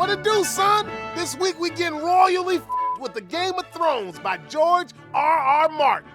What it do, son? This week we getting royally with the Game of Thrones by George R.R. Martin.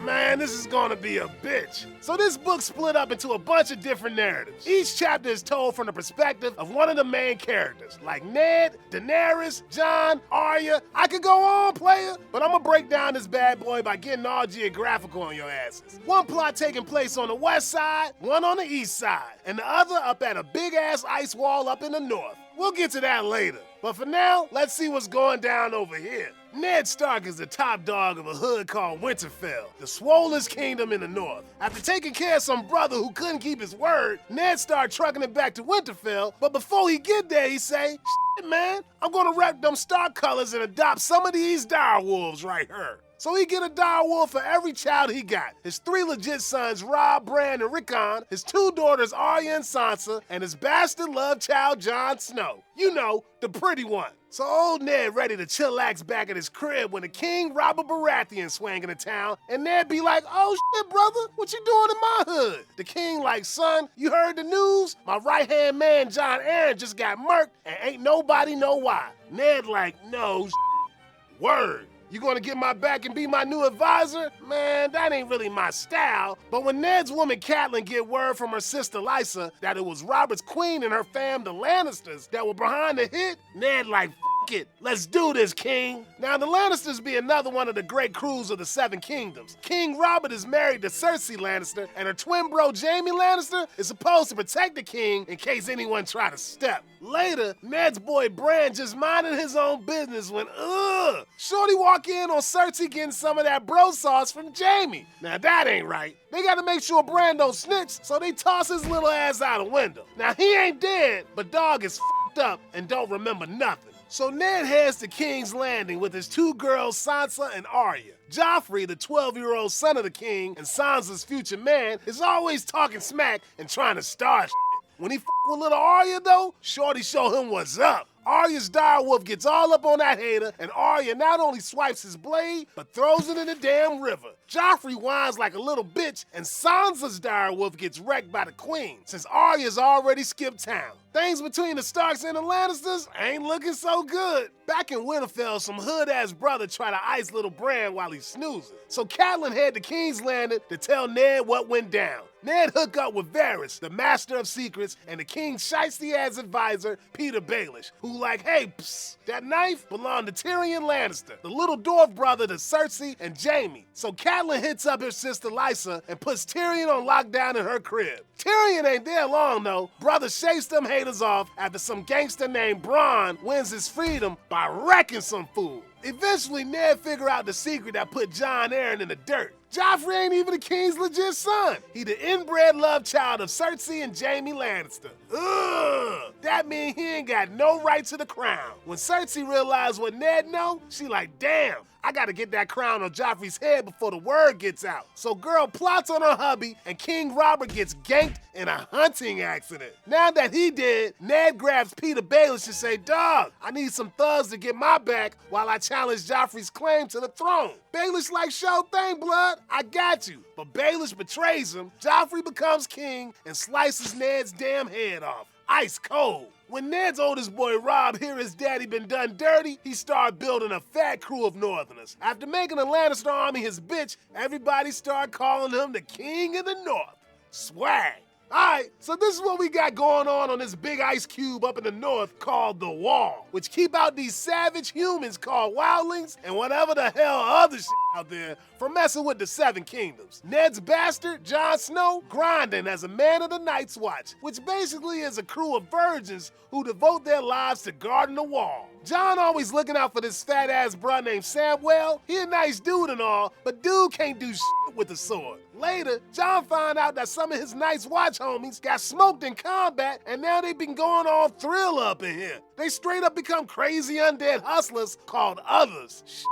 Man, this is gonna be a bitch. So this book split up into a bunch of different narratives. Each chapter is told from the perspective of one of the main characters, like Ned, Daenerys, Jon, Arya. I could go on, player, but I'm gonna break down this bad boy by getting all geographical on your asses. One plot taking place on the west side, one on the east side, and the other up at a big-ass ice wall up in the north. We'll get to that later. But for now, let's see what's going down over here. Ned Stark is the top dog of a hood called Winterfell, the swollest kingdom in the north. After taking care of some brother who couldn't keep his word, Ned started trucking it back to Winterfell, but before he get there, he say, "Shit, man, I'm gonna rep them Stark colors and adopt some of these dire wolves right here." So he get a dire wolf for every child he got. His 3 legit sons, Robb, Bran, and Rickon, his 2 daughters, Arya and Sansa, and his bastard love child, Jon Snow. You know, the pretty one. So old Ned ready to chillax back at his crib when the King Robert Baratheon swang into town, and Ned be like, "Oh shit, brother, what you doing in my hood?" The king like, "Son, you heard the news? My right-hand man, Jon Arryn, just got murked, and ain't nobody know why." Ned like, "No shit. Word. You gonna get my back and be my new advisor? Man, that ain't really my style." But when Ned's woman Catelyn get word from her sister Lysa that it was Robert's queen and her fam, the Lannisters, that were behind the hit, Ned like, "F it, let's do this, king." Now the Lannisters be another one of the great crews of the 7 Kingdoms. King Robert is married to Cersei Lannister, and her twin bro Jaime Lannister is supposed to protect the king in case anyone try to step. Later, Ned's boy Bran just minding his own business when, shorty walk in on Cersei getting some of that bro sauce from Jaime. Now that ain't right. They gotta make sure Bran don't snitch, so they toss his little ass out a window. Now he ain't dead, but dog is f***ed up and don't remember nothing. So Ned heads to King's Landing with his 2 girls, Sansa and Arya. Joffrey, the 12-year-old son of the king and Sansa's future man, is always talking smack and trying to start shit. When he f with little Arya though, shorty show him what's up. Arya's direwolf gets all up on that hater, and Arya not only swipes his blade, but throws it in the damn river. Joffrey whines like a little bitch, and Sansa's direwolf gets wrecked by the queen, since Arya's already skipped town. Things between the Starks and the Lannisters ain't looking so good. Back in Winterfell, some hood-ass brother try to ice little Bran while he's snoozing. So Catelyn head to King's Landing to tell Ned what went down. Ned hook up with Varys, the master of secrets, and the king's shiesty-ass advisor, Peter Baelish, who like, "Hey, psst, that knife belonged to Tyrion Lannister, the little dwarf brother to Cersei and Jaime." So Catelyn hits up her sister Lysa and puts Tyrion on lockdown in her crib. Tyrion ain't there long though. Brother shakes them haters off after some gangster named Bronn wins his freedom by wrecking some fool. Eventually, Ned figure out the secret that put Jon Arryn in the dirt. Joffrey ain't even the king's legit son. He the inbred love child of Cersei and Jaime Lannister. Ugh! That mean he ain't got no right to the crown. When Cersei realized what Ned know, she like, "Damn, I gotta get that crown on Joffrey's head before the word gets out." So girl plots on her hubby, and King Robert gets ganked in a hunting accident. Now that he dead, Ned grabs Peter Baelish and say, "Dog, I need some thugs to get my back while I challenge Joffrey's claim to the throne." Baelish like, "Show thing, blood, I got you." But Baelish betrays him, Joffrey becomes king, and slices Ned's damn head off. Ice cold. When Ned's oldest boy Robb hear his daddy been done dirty, he started building a fat crew of Northerners. After making the Lannister army his bitch, everybody started calling him the King of the North. Swag. Alright, so this is what we got going on this big ice cube up in the north called the Wall, which keep out these savage humans called wildlings and whatever the hell other shit out there from messing with the 7 Kingdoms. Ned's bastard, Jon Snow, grinding as a man of the Night's Watch, which basically is a crew of virgins who devote their lives to guarding the wall. Jon always looking out for this fat-ass bruh named Samwell. He a nice dude and all, but dude can't do shit with a sword. Later, Jon found out that some of his Night's Watch homies got smoked in combat, and now they been going all thrill up in here. They straight up become crazy undead hustlers called Others.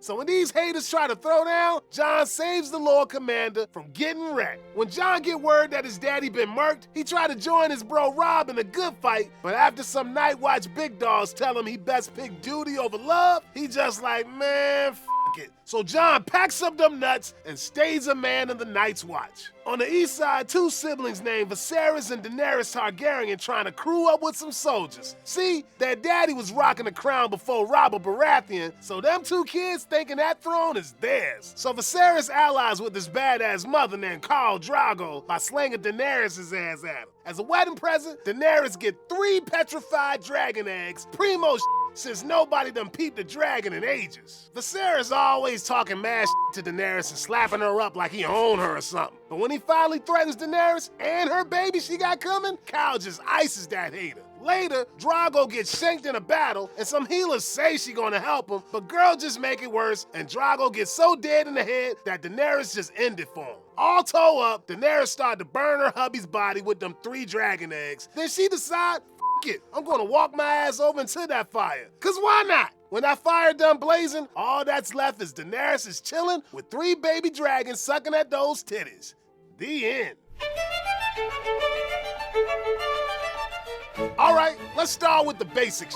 So when these haters try to throw down, Jon saves the Lord Commander from getting wrecked. When Jon get word that his daddy been murked, he tried to join his bro Robb in a good fight, but after some Night Watch big dogs tell him he best pick duty over love, he just like, "Man, f it. So John packs up them nuts and stays a man in the Night's Watch. On the east side, two siblings named Viserys and Daenerys Targaryen trying to crew up with some soldiers. See, their daddy was rocking the crown before Robert Baratheon, so them two kids thinking that throne is theirs. So Viserys allies with his badass mother named Khal Drogo by slinging Daenerys' ass at him. As a wedding present, Daenerys get 3 petrified dragon eggs, primo since nobody done peeped a dragon in ages. Viserys always talking mad to Daenerys and slapping her up like he owned her or something. But when he finally threatens Daenerys and her baby she got coming, Khal just ices that hater. Later, Drogo gets shanked in a battle, and some healers say she gonna help him, but girl just make it worse, and Drogo gets so dead in the head that Daenerys just ended for him. All toe up, Daenerys started to burn her hubby's body with them 3 dragon eggs. Then she decide, it, I'm gonna walk my ass over into that fire. Cause why not? When that fire done blazing, all that's left is Daenerys is chilling with 3 baby dragons sucking at those titties. The end. All right, let's start with the basics.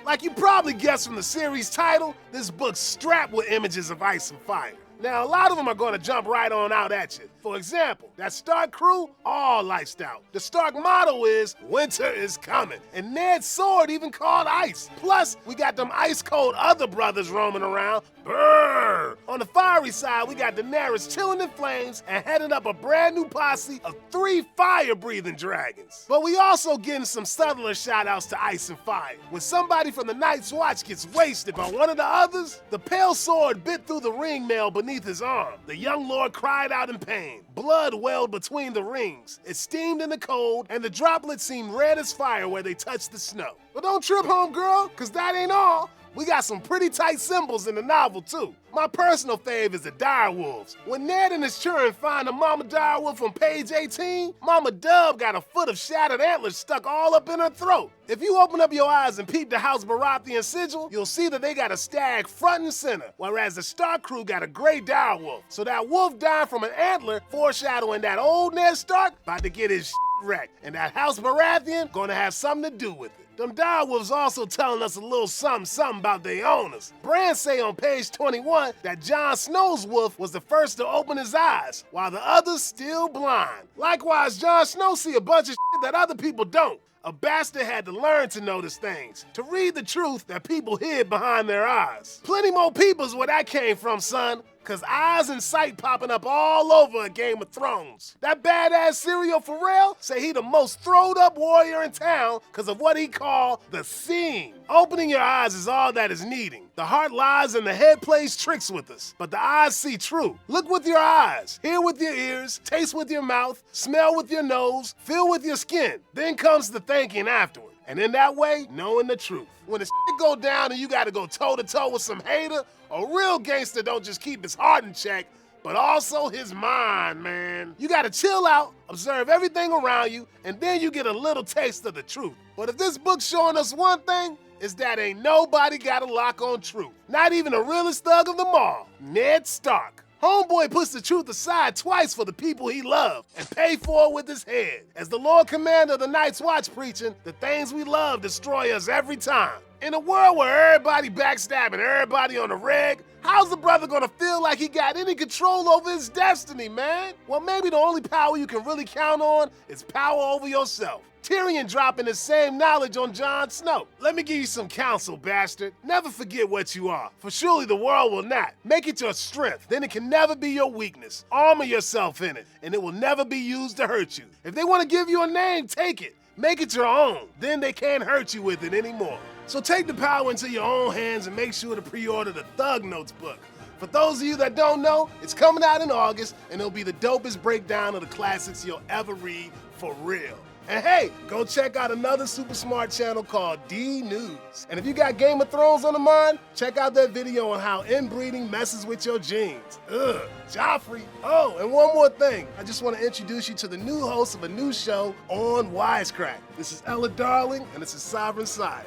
Like you probably guessed from the series title, this book's strapped with images of ice and fire. Now, a lot of them are gonna jump right on out at you. For example, that Stark crew, all lifed out. The Stark motto is, winter is coming. And Ned's sword even called ice. Plus, we got them ice-cold other brothers roaming around. Brrr! On the fiery side, we got Daenerys chilling in flames and heading up a brand new posse of 3 fire-breathing dragons. But we also getting some subtler shout-outs to ice and fire. When somebody from the Night's Watch gets wasted by one of the others, the pale sword bit through the ring mail beneath his arm. The young lord cried out in pain. Blood welled between the rings. It steamed in the cold, and the droplets seemed red as fire where they touched the snow. But don't trip, homegirl, cause that ain't all. We got some pretty tight symbols in the novel, too. My personal fave is the direwolves. When Ned and his children find a mama direwolf on page 18, Mama Dub got a foot of shattered antlers stuck all up in her throat. If you open up your eyes and peep the House Baratheon sigil, you'll see that they got a stag front and center, whereas the Stark crew got a gray direwolf. So that wolf died from an antler, foreshadowing that old Ned Stark about to get his wrecked, and that House Baratheon gonna have something to do with it. Them direwolves also telling us a little something about their owners. Bran say on page 21 that Jon Snow's wolf was the first to open his eyes, while the others still blind. Likewise, Jon Snow see a bunch of shit that other people don't. A bastard had to learn to notice things, to read the truth that people hid behind their eyes. Plenty more people's where that came from, son. Cause eyes and sight popping up all over a Game of Thrones. That badass Serial Pharrell say he the most throwed up warrior in town cause of what he call the seeing. Opening your eyes is all that is needing. The heart lies and the head plays tricks with us, but the eyes see true. Look with your eyes, hear with your ears, taste with your mouth, smell with your nose, feel with your skin. Then comes the thinking afterward. And in that way, knowing the truth. When the shit go down and you gotta go toe-to-toe with some hater, a real gangster don't just keep his heart in check, but also his mind, man. You gotta chill out, observe everything around you, and then you get a little taste of the truth. But if this book's showing us one thing, it's that ain't nobody got a lock on truth. Not even the realest thug of them all, Ned Stark. Homeboy puts the truth aside twice for the people he loved and pay for it with his head. As the Lord Commander of the Night's Watch preaching, the things we love destroy us every time. In a world where everybody backstabbing everybody on the reg, how's the brother gonna feel like he got any control over his destiny, man? Well, maybe the only power you can really count on is power over yourself. Tyrion dropping the same knowledge on Jon Snow. Let me give you some counsel, bastard. Never forget what you are, for surely the world will not. Make it your strength, then it can never be your weakness. Armor yourself in it, and it will never be used to hurt you. If they want to give you a name, take it. Make it your own, then they can't hurt you with it anymore. So take the power into your own hands and make sure to pre-order the Thug Notes book. For those of you that don't know, it's coming out in August, and it'll be the dopest breakdown of the classics you'll ever read, for real. And hey, go check out another super smart channel called D News. And if you got Game of Thrones on the mind, check out that video on how inbreeding messes with your genes. Ugh, Joffrey. Oh, and one more thing. I just want to introduce you to the new host of a new show on Wisecrack. This is Ella Darling, and this is Sovereign Side.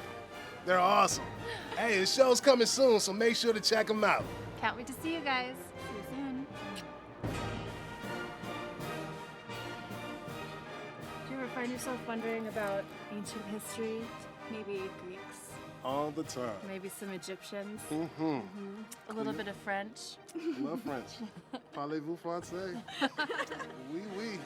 They're awesome. Hey, the show's coming soon, so make sure to check them out. Can't wait to see you guys. See you soon. Do you ever find yourself wondering about ancient history? Maybe Greeks, All the time. Maybe some Egyptians. Mm-hmm. A little bit of French. I love French. Parlez-vous français? Oui, oui.